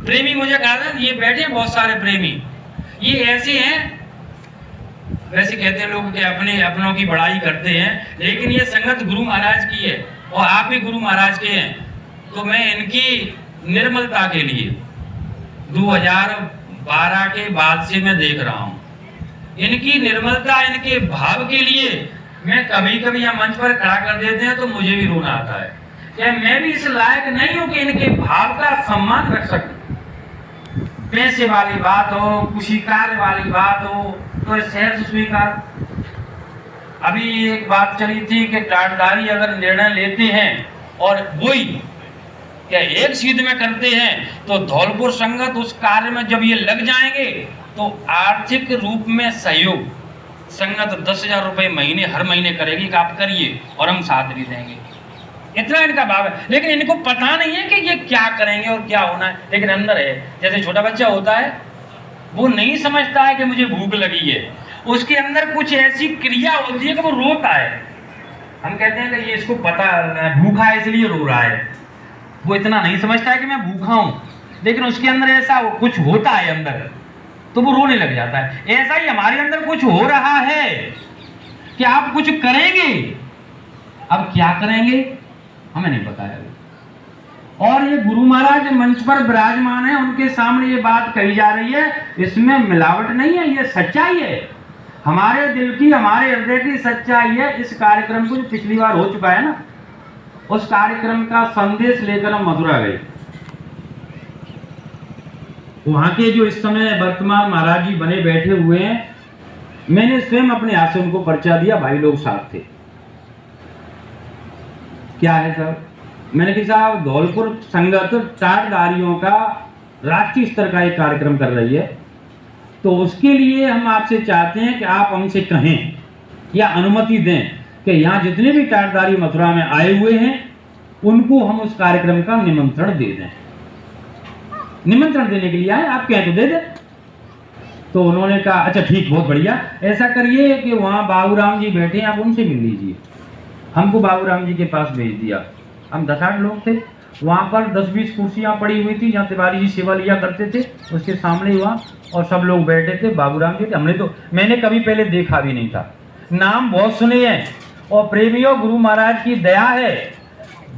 प्रेमी मुझे कहा था ये बैठे बहुत सारे प्रेमी, ये ऐसे हैं, वैसे कहते हैं लोग कि अपने अपनों की बड़ाई करते हैं, लेकिन ये संगत गुरु महाराज की है और आप भी गुरु महाराज के हैं। तो मैं इनकी निर्मलता के लिए 2012 के बाद से मैं देख रहा हूँ, इनकी निर्मलता, इनके भाव के लिए मैं कभी कभी यहाँ मंच पर खड़ा कर देते हैं तो मुझे भी रोना आता है कि मैं भी इस लायक नहीं हूँ कि इनके भाव का सम्मान रख सकूं। पैसे वाली बात हो, खुशी कार्य वाली बात हो तो सहर्ष स्वीकार। अभी एक बात चली थी कि टाटदारी अगर निर्णय लेते हैं और वही क्या एक सीध में करते हैं तो धौलपुर संगत उस कार्य में जब ये लग जाएंगे तो आर्थिक रूप में सहयोग संगत 10,000 रुपये महीने हर महीने करेगी कि आप करिए और हम साथ भी देंगे। इतना इनका भाव है, लेकिन इनको पता नहीं है कि ये क्या करेंगे और क्या होना है, लेकिन अंदर है। जैसे छोटा बच्चा होता है वो नहीं समझता है कि मुझे भूख लगी है, उसके अंदर कुछ ऐसी क्रिया होती है कि वो रोता है। हम कहते हैं कि ये इसको पता भूखा है इसलिए रो रहा है, वो इतना नहीं समझता है कि मैं भूखा हूं, लेकिन उसके अंदर ऐसा कुछ होता है अंदर तो वो रोने लग जाता है। ऐसा ही हमारे अंदर कुछ हो रहा है कि आप कुछ करेंगे, अब क्या करेंगे हमें नहीं पता है। और ये गुरु महाराज मंच पर विराजमान है, उनके सामने ये बात कही जा रही है, इसमें मिलावट नहीं है, ये सच्चाई है, हमारे दिल की, हमारे हृदय की सच्चाई है। इस कार्यक्रम को जो पिछली बार हो चुका है ना, उस कार्यक्रम का संदेश लेकर हम मथुरा गए। वहां के जो इस समय वर्तमान महाराज जी बने बैठे हुए हैं, मैंने स्वयं अपने हाथ से उनको परिचय दिया, भाई लोग साथ थे। क्या है सर? मैंने कहा साहब धौलपुर संगत टाटदारियों का राष्ट्रीय स्तर का एक कार्यक्रम कर रही है, तो उसके लिए हम आपसे चाहते हैं कि आप हमसे कहें या अनुमति दें कि यहाँ जितने भी टाटदारी मथुरा में आए हुए हैं उनको हम उस कार्यक्रम का निमंत्रण दे दें। निमंत्रण देने के लिए आए, आप कहें तो दे दें। तो उन्होंने कहा अच्छा ठीक, बहुत बढ़िया, ऐसा करिए कि वहाँ बाबूराम जी बैठे हैं, आप उनसे मिल लीजिए। हमको बाबूराम जी के पास भेज दिया। हम 10-8 लोग थे, वहाँ पर 10-20 कुर्सियाँ पड़ी हुई थी जहाँ तिवारी जी सेवा लिया करते थे, उसके सामने हुआ और सब लोग बैठे थे। बाबूराम जी थे, मैंने कभी पहले देखा भी नहीं था, नाम बहुत सुने हैं। और प्रेमियों, गुरु महाराज की दया है,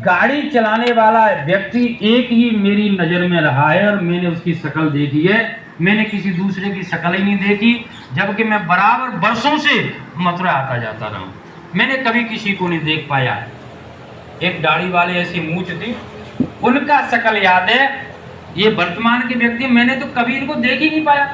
गाड़ी चलाने वाला व्यक्ति एक ही मेरी नज़र में रहा है और मैंने उसकी शक्ल देखी है, मैंने किसी दूसरे की शक्ल ही नहीं देखी, जबकि मैं बराबर वर्षों से मथुरा आता जाता रहा हूँ, मैंने कभी किसी को नहीं देख पाया। एक दाढ़ी वाले ऐसी मूंछ थी, उनका शक्ल याद है। ये वर्तमान के व्यक्ति मैंने तो कभी इनको देख ही नहीं पाया।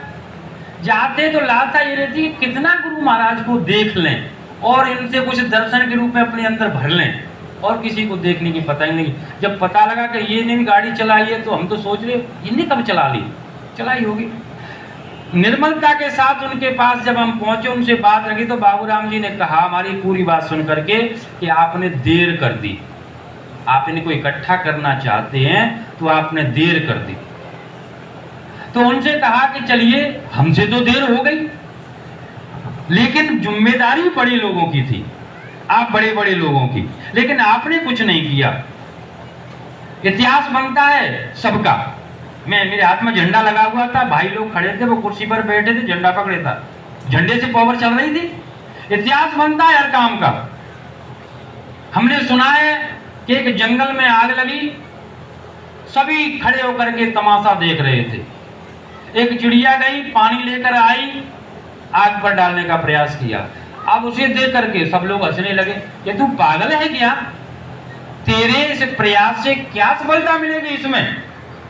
जाते तो लालसा ये रहती है कितना गुरु महाराज को देख लें और इनसे कुछ दर्शन के रूप में अपने अंदर भर लें, और किसी को देखने की पता ही नहीं। जब पता लगा कि ये ने भी गाड़ी चलाई है तो हम तो सोच रहे इनने कब चला ली, चलाई होगी। निर्मलता के साथ उनके पास जब हम पहुंचे, उनसे बात रखी, तो बाबूराम जी ने कहा हमारी पूरी बात सुन करके कि आपने देर कर दी, आप इनको इकट्ठा करना चाहते हैं तो आपने देर कर दी। तो उनसे कहा कि चलिए, हमसे तो देर हो गई, लेकिन जिम्मेदारी बड़े लोगों की थी, आप बड़े बड़े लोगों की, लेकिन आपने कुछ नहीं किया। इतिहास बनता है सबका। मेरे हाथ में झंडा लगा हुआ था, भाई लोग खड़े थे, वो कुर्सी पर बैठे थे, झंडा पकड़े था, झंडे से पावर चल रही थी। इतिहास बनता है हर काम का। हमने सुना है कि एक जंगल में आग लगी, सभी खड़े होकर के तमाशा देख रहे थे। एक चिड़िया गई, पानी लेकर आई, आग पर डालने का प्रयास किया। अब उसे देख करके सब लोग हंसने लगे कि तू पागल है क्या, तेरे इस प्रयास से क्या सफलता मिलेगी, इसमें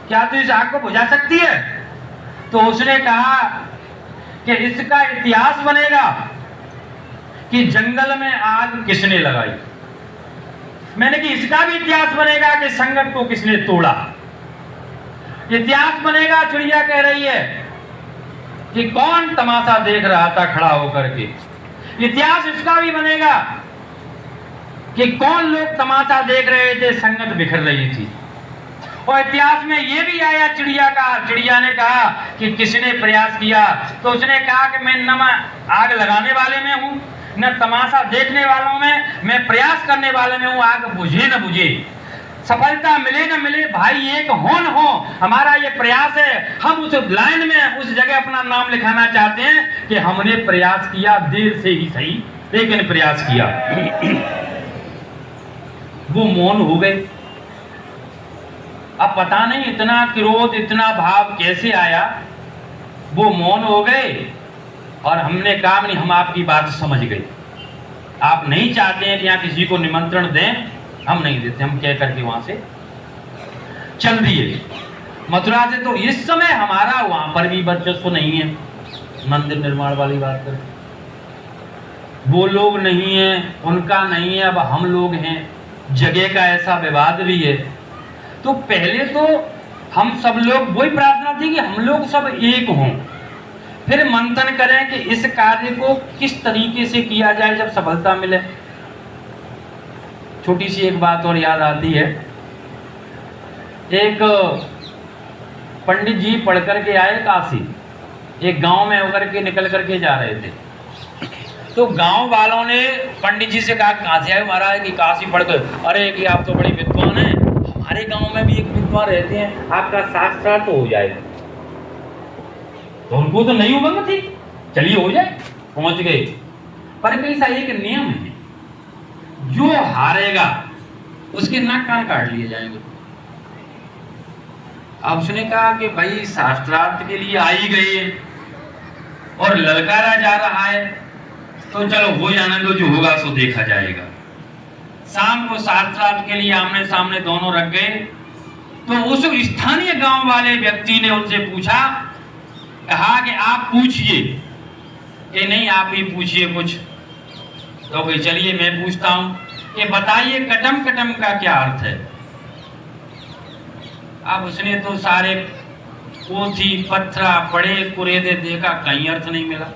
क्या तू इस आग को बुझा सकती है? तो उसने कहा कि इसका इतिहास बनेगा कि जंगल में आग किसने लगाई। मैंने कि इसका भी इतिहास बनेगा कि संगत को किसने तोड़ा। इतिहास बनेगा, चिड़िया कह रही है, कि कौन तमाशा देख रहा था खड़ा होकर के। इतिहास इसका भी बनेगा कि कौन लोग तमाशा देख रहे थे, संगत बिखर रही थी। और इतिहास में यह भी आया चिड़िया ने कहा कि किसने प्रयास किया, तो उसने कहा कि मैं न आग लगाने वाले में हूं, न तमाशा देखने वालों में, मैं प्रयास करने वाले में हूं, आग बुझे न बुझे। सफलता मिले न मिले भाई, एक हो न हो, हमारा ये प्रयास है। हम उस लाइन में उस जगह अपना नाम लिखाना चाहते हैं कि हमने प्रयास किया, देर से ही सही लेकिन प्रयास किया। वो मौन हो गए। अब पता नहीं इतना क्रोध, इतना भाव कैसे आया, वो मौन हो गए। और हमने कहा नहीं, हम आपकी बात समझ गए, आप नहीं चाहते हैं कि यहाँ किसी को निमंत्रण दें, हम नहीं देते। हम कह करके वहां से चल दिए मथुरा से। तो इस समय हमारा वहां पर भी वर्चस्व नहीं है। मंदिर निर्माण वाली बात करें, वो लोग नहीं है, उनका नहीं है, अब हम लोग हैं। जगह का ऐसा विवाद भी है। तो पहले तो हम सब लोग वही प्रार्थना थी कि हम लोग सब एक हों, फिर मंथन करें कि इस कार्य को किस तरीके से किया जाए जब सफलता मिले। छोटी सी एक बात और याद आती है। एक पंडित जी पढ़ करके आए काशी, एक गांव में होकर के निकल करके जा रहे थे। तो गांव वालों ने पंडित जी से कहा, कहाँ से आए महाराज? कि काशी पढ़ कर। अरे कि आप तो बड़ी विद्वान हैं, हमारे गांव में भी एक विद्वान रहते हैं, आपका शास्त्रार्थ तो हो जाएगा। तो उनको तो नहीं उमंग थी, चलिए हो जाए। पहुंच गए, पर कैसा एक नियम है, जो हारेगा उसके नाक कान काट लिए जाएंगे। अब उसने कहा कि भाई शास्त्रार्थ के लिए आई गई है और ललकारा जा रहा है, तो चलो हो जाने दो, जो होगा सो देखा जाएगा। शाम को शास्त्रार्थ के लिए आमने सामने दोनों रख गए। तो उस स्थानीय गांव वाले व्यक्ति ने उनसे पूछा, कहा कि आप पूछिए। कि नहीं, आप ही पूछिए कुछ। तो भाई चलिए मैं पूछता हूं कि बताइए कटम कटम का क्या अर्थ है। अब उसने तो सारे पोथी पत्थरा पढ़े कुरेदे, देखा कहीं अर्थ नहीं मिला।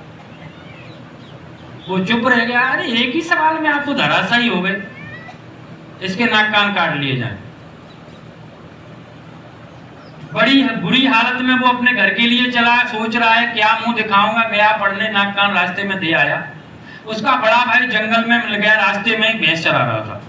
वो चुप रह गया। अरे एक ही सवाल में आप तो धराशायी हो गए, इसके नाक कान काट लिए जाए। बड़ी बुरी हालत में वो अपने घर के लिए चला, सोच रहा है क्या मुंह दिखाऊंगा। गया पढ़ने, नाक कान रास्ते में दे आया। उसका बड़ा भाई जंगल में मिल गया, रास्ते में भैंस चरा रहा था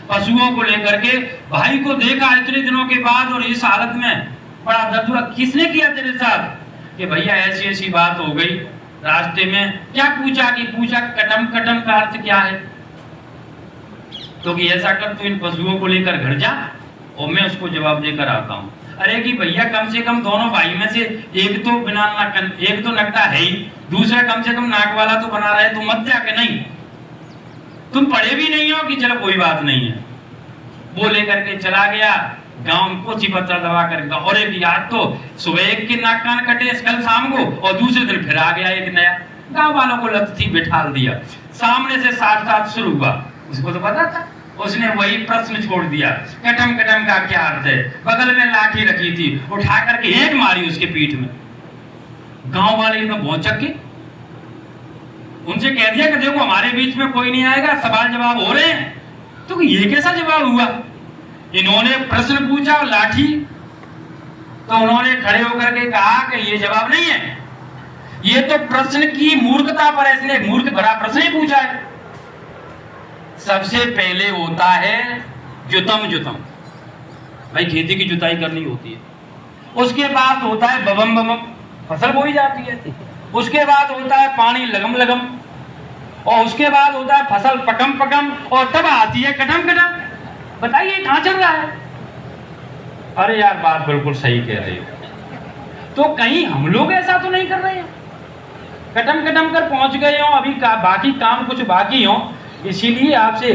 पशुओं को लेकर के। भाई को देखा इतने दिनों के बाद और इस हालत में, बड़ा दर्द हुआ। किसने किया तेरे साथ? कि भैया ऐसी ऐसी बात हो गई रास्ते में। क्या पूछा? कि पूछा कटम कटम का अर्थ क्या है। तो कि ऐसा कर, तू इन पशुओं को लेकर घर जा और मैं उसको जवाब देकर आता हूँ। अरे कि भैया कम से कम दोनों भाई में से एक तो बिना नाक, एक तो नकटा है ही, दूसरा कम से कम नाक वाला तो बना रहे, तुम मत जाके। नहीं, तुम पढ़े भी नहीं हो। कि चलो कोई बात नहीं है। वो लेकर के चला गया गांव में, पोथी पत्रा दबा कर। और एक याद तो सुबह एक के नाक कान कटे कल शाम को, और दूसरे दिन फिर आ गया एक नया। गांव वालों को लत थी, बिठाल दिया। सामने से साथ शुरू हुआ, उसको तो पता था। उसने वही प्रश्न छोड़ दिया, कटम कटम का क्या अर्थ है। बगल में लाठी रखी थी, उठा करके एक मारी उसके पीठ में। गांव वाले तो बहुत चक्के, उनसे कह दिया कि देखो हमारे बीच में कोई नहीं आएगा, सवाल जवाब हो रहे हैं। तो ये कैसा जवाब हुआ? इन्होंने प्रश्न पूछा और लाठी। तो उन्होंने खड़े होकर के कहा कि ये जवाब नहीं है, ये तो प्रश्न की मूर्खता पर इसने मूर्ख भरा प्रश्न ही पूछा है। सबसे पहले होता है जुतम जुतम, भाई खेती की जुताई करनी होती है। उसके बाद होता है बबम बबम, फसल बोई जाती है। उसके बाद होता है पानी लगम लगम, और उसके बाद होता है फसल पकम पकम, और तब आती है कटम कटम। बताइए कहां चल रहा है? अरे यार बात बिल्कुल सही कह रहे हो। तो कहीं हम लोग ऐसा तो नहीं कर रहे हैं, कटम कटम कर पहुंच गए हो, अभी बाकी काम कुछ बाकी हो। इसीलिए आपसे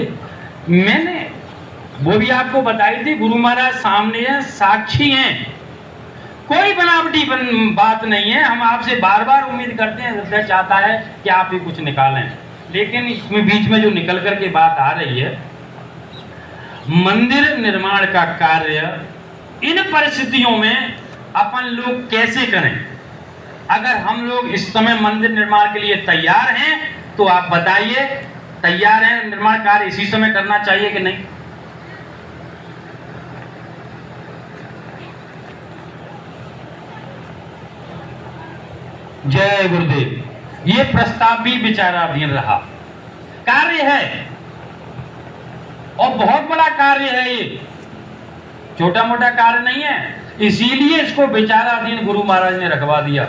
मैंने वो भी आपको बताई थी, गुरु महाराज सामने हैं, साक्षी हैं, कोई बनावटी बात नहीं है। हम आपसे बार बार उम्मीद करते हैं, हृदय चाहता है कि आप भी कुछ निकालें, लेकिन इसमें बीच में जो निकल कर के बात आ रही है, मंदिर निर्माण का कार्य इन परिस्थितियों में अपन लोग कैसे करें। अगर हम लोग इस समय मंदिर निर्माण के लिए तैयार हैं तो आप बताइए, तैयार हैं? निर्माण कार्य इसी समय करना चाहिए कि नहीं? जय गुरुदेव। ये प्रस्ताव भी विचाराधीन रहा। कार्य है और बहुत बड़ा कार्य है ये, छोटा मोटा कार्य नहीं है, इसीलिए इसको विचाराधीन गुरु महाराज ने रखवा दिया।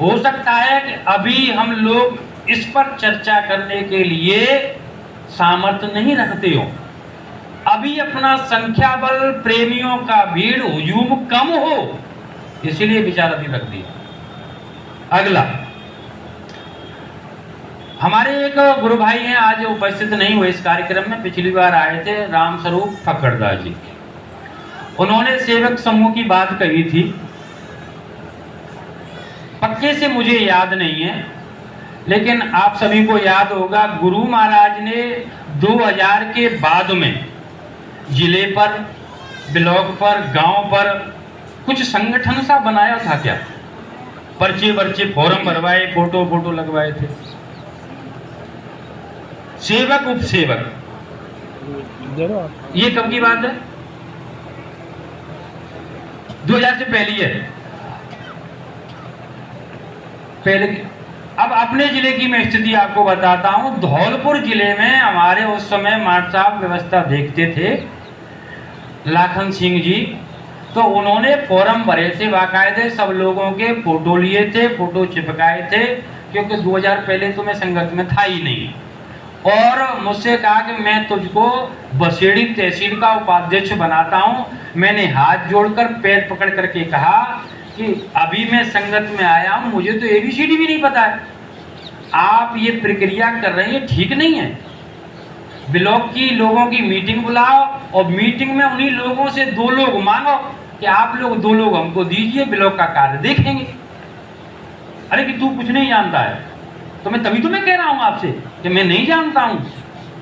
हो सकता है कि अभी हम लोग इस पर चर्चा करने के लिए सामर्थ्य नहीं रखते हो, अभी अपना संख्या बल, प्रेमियों का भीड़, हुजूम कम हो, इसीलिए विचाराधीन रख दिया। अगला, हमारे एक गुरु भाई हैं, आज उपस्थित नहीं हुए इस कार्यक्रम में, पिछली बार आए थे, रामस्वरूप फकड़दास जी। उन्होंने सेवक समूह की बात कही थी, पक्के से मुझे याद नहीं है, लेकिन आप सभी को याद होगा गुरु महाराज ने 2000 के बाद में जिले पर, ब्लॉक पर, गांव पर कुछ संगठन सा बनाया था क्या, पर्चे वर्चे फॉर्म भरवाए, फोटो लगवाए थे, सेवक उपसेवक। ये कब की बात है? 2000 से पहले है, पहले। अब अपने जिले की मैं स्थिति आपको बताता हूं। धौलपुर जिले में हमारे उस समय माट साहब व्यवस्था देखते थे, लाखन सिंह जी, तो उन्होंने फॉर्म भरे थे बाकायदे, सब लोगों के फोटो लिए थे, फोटो चिपकाए थे, क्योंकि 2000 पहले तो मैं संगत में था ही नहीं, और मुझसे कहा कि मैं तुझको बसेड़ी तहसील का उपाध्यक्ष बनाता हूं। मैंने हाथ जोड़कर पैर पकड़ करके कहा कि अभी मैं संगत में आया हूं, मुझे तो ABCD भी नहीं पता है, आप ये प्रक्रिया कर रहे हैं ठीक नहीं है। ब्लॉक की लोगों की मीटिंग बुलाओ और मीटिंग में उन्हीं लोगों से 2 लोग मांगो कि आप लोग 2 लोग हमको दीजिए, ब्लॉक का कार्य देखेंगे। अरे कि तू कुछ नहीं जानता है, तो मैं तभी तो मैं कह रहा हूं आपसे कि मैं नहीं जानता हूं,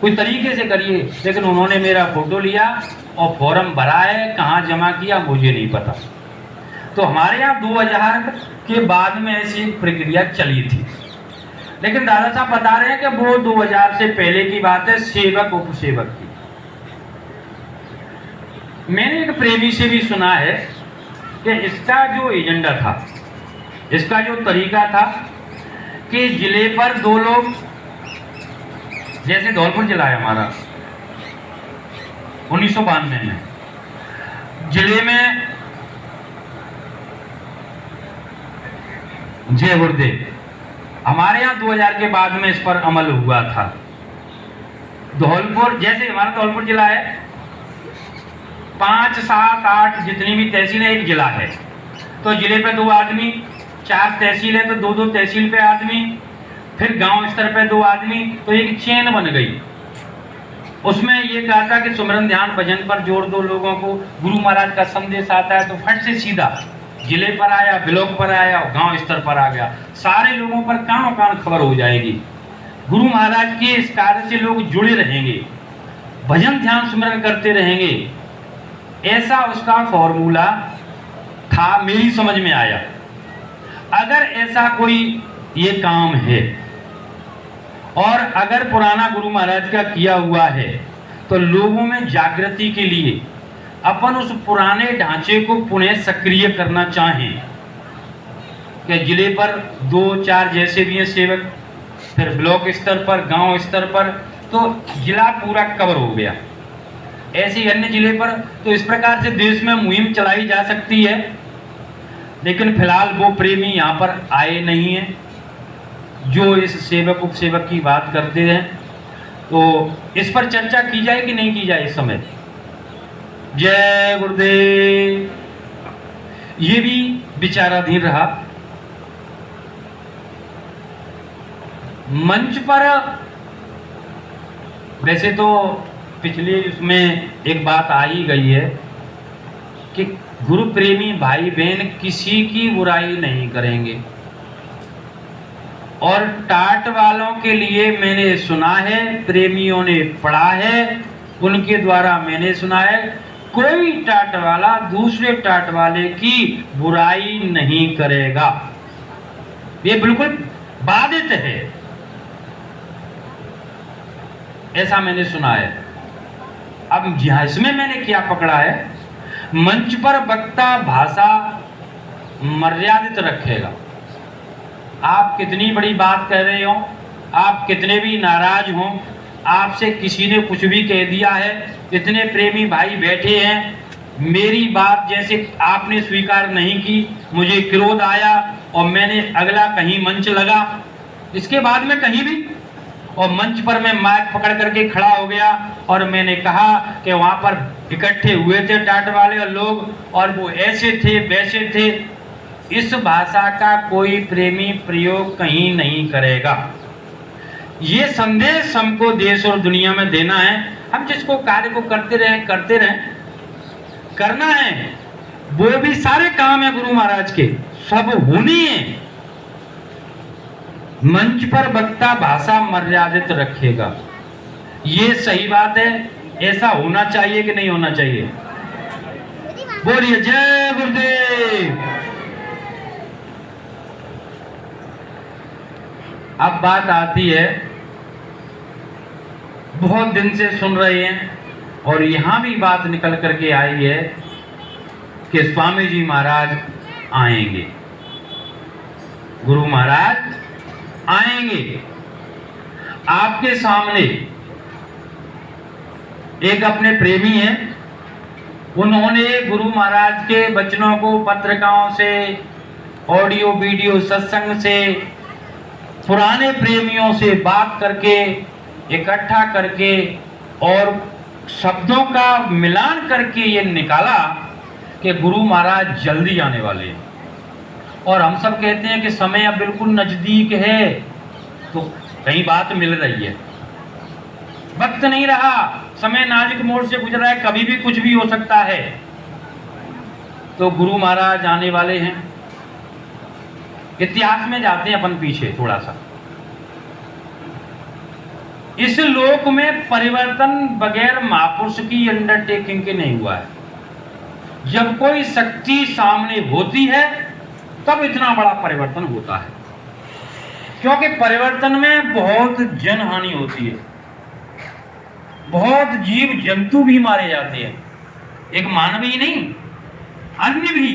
कोई तरीके से करिए। लेकिन उन्होंने मेरा फोटो लिया और फॉर्म भरा है, कहाँ जमा किया मुझे नहीं पता। तो हमारे यहाँ 2000 के बाद में ऐसी प्रक्रिया चली थी, लेकिन दादा साहब बता रहे हैं कि वो 2000 से पहले की बात है, सेवक उपसेवक की। मैंने एक प्रेमी से भी सुना है कि इसका जो एजेंडा था, इसका जो तरीका था कि जिले पर 2 लोग, जैसे धौलपुर जिला है हमारा 1992 में, जिले में जय गुरुदेव, हमारे यहाँ 2000 के बाद में इस पर अमल हुआ था। धौलपुर, जैसे हमारा धौलपुर जिला है, 5, 7, 8 जितनी भी तहसील है, एक जिला है, तो जिले पे 2 आदमी, 4 तहसील है तो 2-2 तहसील पे आदमी, फिर गांव स्तर पे 2 आदमी, तो एक चेन बन गई। उसमें ये कहा था कि सुमरन ध्यान भजन पर जोड़ दो लोगों को, गुरु महाराज का संदेश आता है तो फट से सीधा जिले पर आया, ब्लॉक पर आया, गांव स्तर पर आ गया, सारे लोगों पर कानों कान खबर हो जाएगी। गुरु महाराज के इस कार्य से लोग जुड़े रहेंगे, भजन ध्यान सुमरन करते रहेंगे, ऐसा उसका फॉर्मूला था, मेरी समझ में आया। अगर ऐसा कोई ये काम है और अगर पुराना गुरु महाराज का किया हुआ है, तो लोगों में जागृति के लिए अपन उस पुराने ढांचे को पुनः सक्रिय करना चाहें कि जिले पर 2-4 जैसे भी हैं सेवक, फिर ब्लॉक स्तर पर, गांव स्तर पर, तो जिला पूरा कवर हो गया। ऐसे ही अन्य जिले पर, तो इस प्रकार से देश में मुहिम चलाई जा सकती है। लेकिन फिलहाल वो प्रेमी यहाँ पर आए नहीं हैं जो इस सेवक उपसेवक की बात करते हैं, तो इस पर चर्चा की जाए कि नहीं की जाए इस समय? जय गुरुदेव। ये भी विचाराधीन रहा। मंच पर वैसे तो पिछले इसमें एक बात आ ही गई है कि गुरु प्रेमी भाई बहन किसी की बुराई नहीं करेंगे, और टाट वालों के लिए मैंने सुना है, प्रेमियों ने पढ़ा है, उनके द्वारा मैंने सुना है, कोई टाट वाला दूसरे टाट वाले की बुराई नहीं करेगा, ये बिल्कुल बाधित है, ऐसा मैंने सुना है। अब इसमें मैंने क्या पकड़ा है, मंच पर वक्ता भाषा मर्यादित रखेगा। आप कितनी बड़ी बात कह रहे हो, आप कितने भी नाराज हो, आपसे किसी ने कुछ भी कह दिया है, इतने प्रेमी भाई बैठे हैं, मेरी बात जैसे आपने स्वीकार नहीं की, मुझे क्रोध आया और मैंने अगला कहीं मंच लगा, इसके बाद में कहीं भी, और मंच पर मैं माइक पकड़ करके खड़ा हो गया और मैंने कहा कि वहां पर इकट्ठे हुए थे टाट वाले लोग और वो ऐसे थे वैसे थे। इस भाषा का कोई प्रेमी प्रयोग कहीं नहीं करेगा। ये संदेश हमको देश और दुनिया में देना है। हम जिसको कार्य को करते रहें, करना है, वो भी सारे काम है गुरु महाराज के, सब होनी है। मंच पर वक्ता भाषा मर्यादित रखेगा, ये सही बात है। ऐसा होना चाहिए कि नहीं होना चाहिए? बोलिए जय गुरुदेव। अब बात आती है, बहुत दिन से सुन रहे हैं और यहां भी बात निकल करके आई है कि स्वामी जी महाराज आएंगे, गुरु महाराज आएंगे। आपके सामने एक अपने प्रेमी हैं, उन्होंने गुरु महाराज के वचनों को पत्रिकाओं से, ऑडियो वीडियो सत्संग से, पुराने प्रेमियों से बात करके इकट्ठा करके और शब्दों का मिलान करके ये निकाला कि गुरु महाराज जल्दी आने वाले हैं। और हम सब कहते हैं कि समय अब बिल्कुल नजदीक है, तो कहीं बात मिल रही है। वक्त नहीं रहा, समय नाजुक मोड़ से गुजर रहा है, कभी भी कुछ भी हो सकता है। तो गुरु महाराज आने वाले हैं। इतिहास में जाते हैं अपन पीछे थोड़ा सा। इस लोक में परिवर्तन बगैर महापुरुष की अंडरटेकिंग के नहीं हुआ है। जब कोई शक्ति सामने होती है तब इतना बड़ा परिवर्तन होता है, क्योंकि परिवर्तन में बहुत जनहानि होती है, बहुत जीव जंतु भी मारे जाते हैं, एक मानव ही नहीं अन्य भी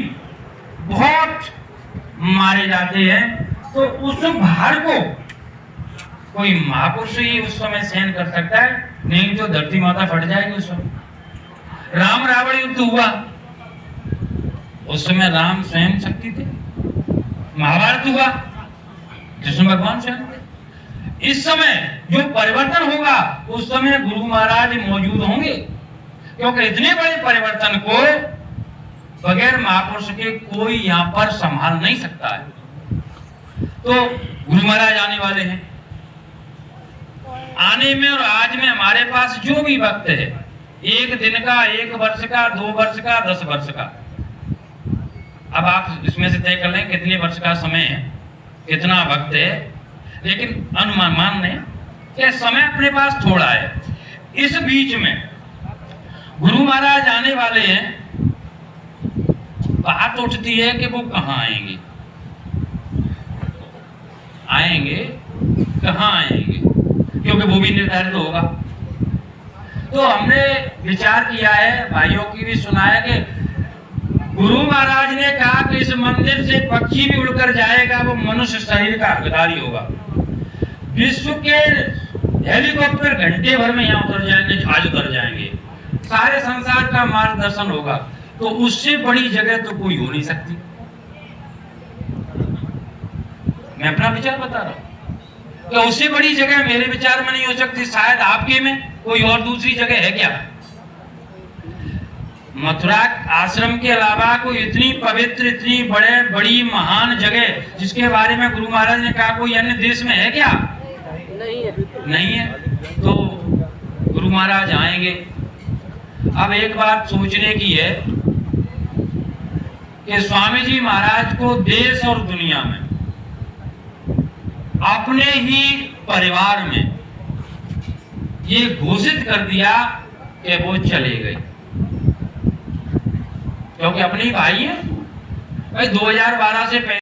बहुत मारे जाते हैं। तो उस भार को कोई महापुरुष ही उस समय सहन कर सकता है, नहीं तो धरती माता फट जाएगी उस समय। राम रावण युद्ध हुआ, उस समय राम स्वयं शक्ति थे। महाभारत हुआ, जिसमें भगवान स्वयं थे। इस समय जो परिवर्तन होगा उस समय गुरु महाराज मौजूद होंगे, क्योंकि इतने बड़े परिवर्तन को बगैर महापुरुष के कोई यहां पर संभाल नहीं सकता है। तो गुरु महाराज आने वाले हैं। आने में और आज में हमारे पास जो भी वक्त है, एक दिन का, एक वर्ष का, 2 वर्ष का, 10 वर्ष का, अब आप इसमें से तय कर लें कितने वर्ष का समय है, कितना वक्त है, लेकिन अनुमान मान लें कि समय अपने पास थोड़ा है। इस बीच में गुरु महाराज आने वाले हैं। बात उठती है कि वो कहाँ आएंगे, कहाँ आएंगे, क्योंकि वो भी निर्धारित होगा। तो हमने विचार किया है, भाइयों की भी सुना है कि गुरु महाराज ने कहा कि इस मंदिर से पक्षी भी उड़कर जाएगा, वो मनुष्य शरीर का हकदारी होगा। विश्व के हेलीकॉप्टर घंटे भर में यहाँ उतर जाएंगे, जहाज उतर जाएंगे, सारे संसार का मार्गदर्शन होगा। तो उससे बड़ी जगह तो कोई हो नहीं सकती। मैं अपना विचार बता रहा हूं कि उससे बड़ी जगह मेरे विचार में नहीं हो सकती, शायद आपके में कोई और दूसरी जगह है क्या? मथुरा आश्रम के अलावा कोई इतनी पवित्र, इतनी बड़ी महान जगह जिसके बारे में गुरु महाराज ने कहा कोई अन्य देश में है क्या? नहीं है। तो गुरु महाराज आएंगे। अब एक बात सोचने की है कि स्वामी जी महाराज को देश और दुनिया में, अपने ही परिवार में ये घोषित कर दिया कि वो चले गए, क्योंकि अपने ही भाई है भाई। 2012 से